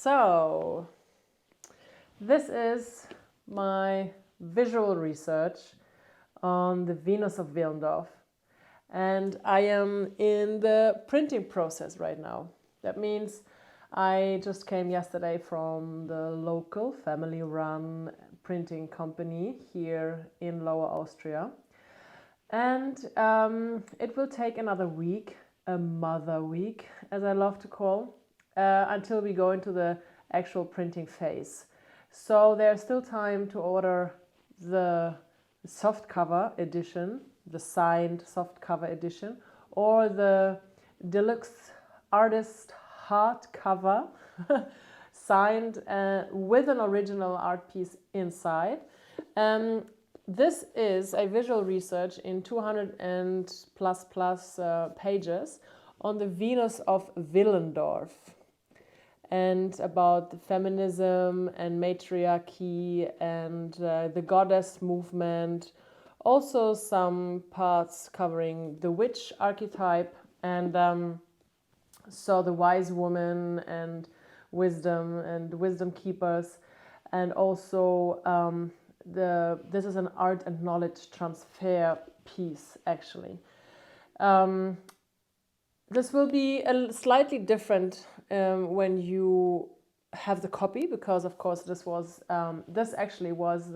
So, this is my visual research on the Venus of Willendorf. And I am in the printing process right now. That means I just came yesterday from the local family-run printing company here in Lower Austria. And it will take another week, a mother week, as I love to call, until we go into the actual printing phase. So there's still time to order the softcover edition, the signed softcover edition, or the deluxe artist hardcover signed with an original art piece inside. This is a visual research in 200 and plus pages on the Venus of Willendorf and about feminism and matriarchy and the goddess movement. Also some parts covering the witch archetype and so the wise woman and wisdom keepers, and also this is an art and knowledge transfer piece actually. This will be a slightly different when you have the copy, because of course this actually was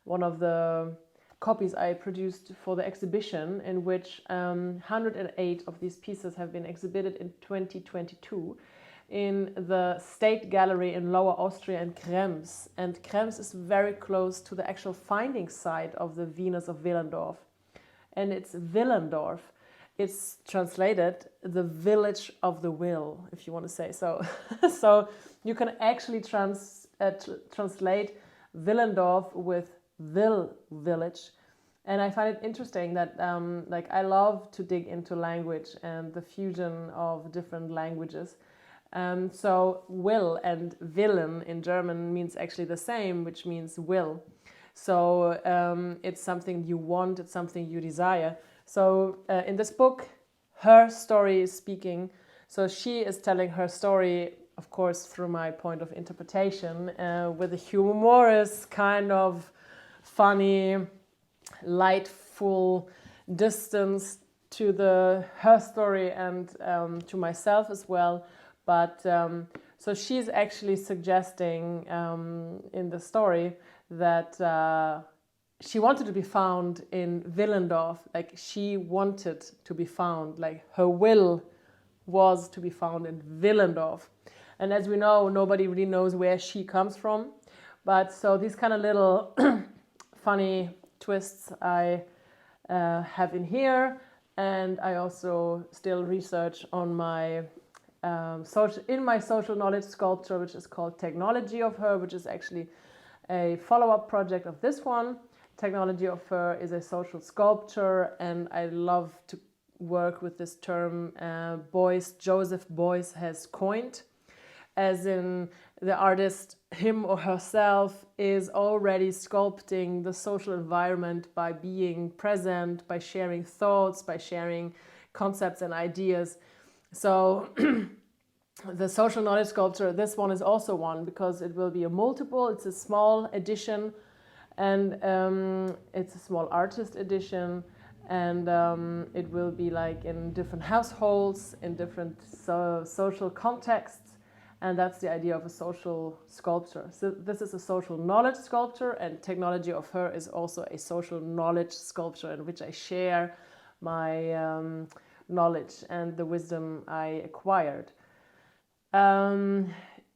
one of the copies I produced for the exhibition, in which 108 of these pieces have been exhibited in 2022 in the State Gallery in Lower Austria and Krems. And Krems is very close to the actual finding site of the Venus of Willendorf. And it's Willendorf. It's translated the village of the will, if you want to say so. So you can actually translate Willendorf with village. And I find it interesting that I love to dig into language and the fusion of different languages. So will and Willen in German means actually the same, which means will. So it's something you want, it's something you desire. So in this book, HERstory is speaking. So she is telling her story, of course, through my point of interpretation, with a humorous kind of funny, lightful distance to the HERstory and to myself as well. But so she's actually suggesting in the story that she wanted to be found in Willendorf, like she wanted to be found, like her will was to be found in Willendorf. And as we know, nobody really knows where she comes from. But so these kind of little funny twists I have in here. And I also still research on my social knowledge sculpture, which is called Technology of Her, which is actually a follow-up project of this one. Technology of Her is a social sculpture, and I love to work with this term Joseph Beuys has coined, as in the artist, him or herself, is already sculpting the social environment by being present, by sharing thoughts, by sharing concepts and ideas. So the social knowledge sculpture, this one is also one, because it will be a multiple. It's a small edition, and it's a small artist edition, and it will be like in different households, in different social contexts, and that's the idea of a social sculpture. So this is a social knowledge sculpture, and Technology of Her is also a social knowledge sculpture in which I share my knowledge and the wisdom I acquired.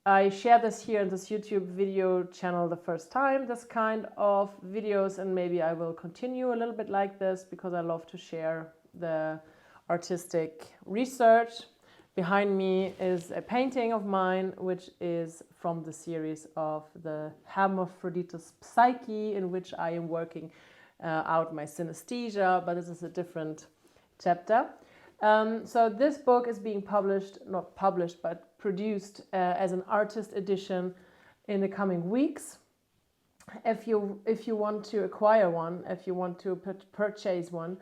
I share this here in this YouTube video channel the first time, this kind of videos, and maybe I will continue a little bit like this because I love to share the artistic research. Behind me is a painting of mine, which is from the series of the Hermaphroditus Psyche, in which I am working out my synesthesia, but this is a different chapter. So this book is being not published, but produced as an artist edition in the coming weeks. If you want to acquire one, if you want to purchase one,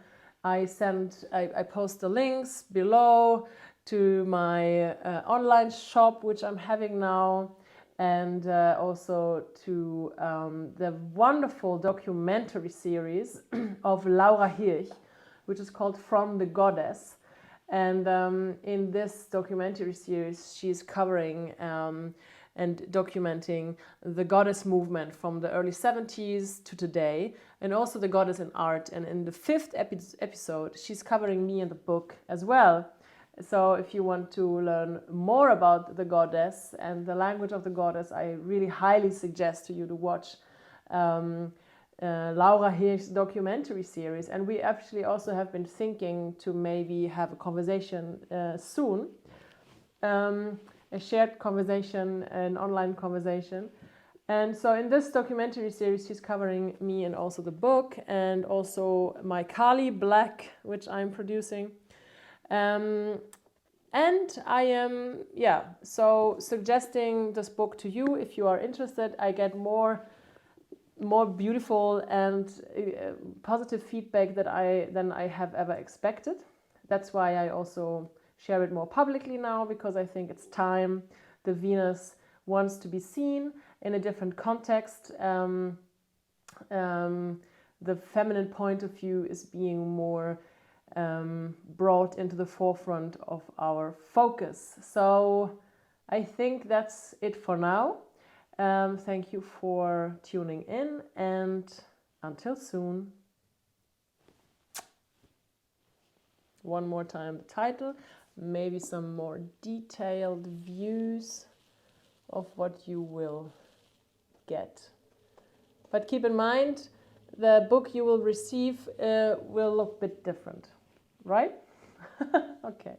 I post the links below to my online shop, which I'm having now, and also to the wonderful documentary series of Laura Hirsch, which is called From the Goddess. And in this documentary series, she's covering and documenting the goddess movement from the early 70s to today, and also the goddess in art. And in the 5th episode, she's covering me in the book as well. So if you want to learn more about the goddess and the language of the goddess, I really highly suggest to you to watch Laura Hirsch's documentary series. And we actually also have been thinking to maybe have a conversation soon, a shared conversation, an online conversation. And so in this documentary series, she's covering me and also the book, and also my Kali Black, which I'm producing. And I am, so suggesting this book to you if you are interested. I get more beautiful and positive feedback than I have ever expected. That's why I also share it more publicly now, because I think it's time. The Venus wants to be seen in a different context. The feminine point of view is being more brought into the forefront of our focus. So I think that's it for now. Thank you for tuning in, and until soon. One more time the title, maybe some more detailed views of what you will get. But keep in mind, the book you will receive will look a bit different, right? Okay.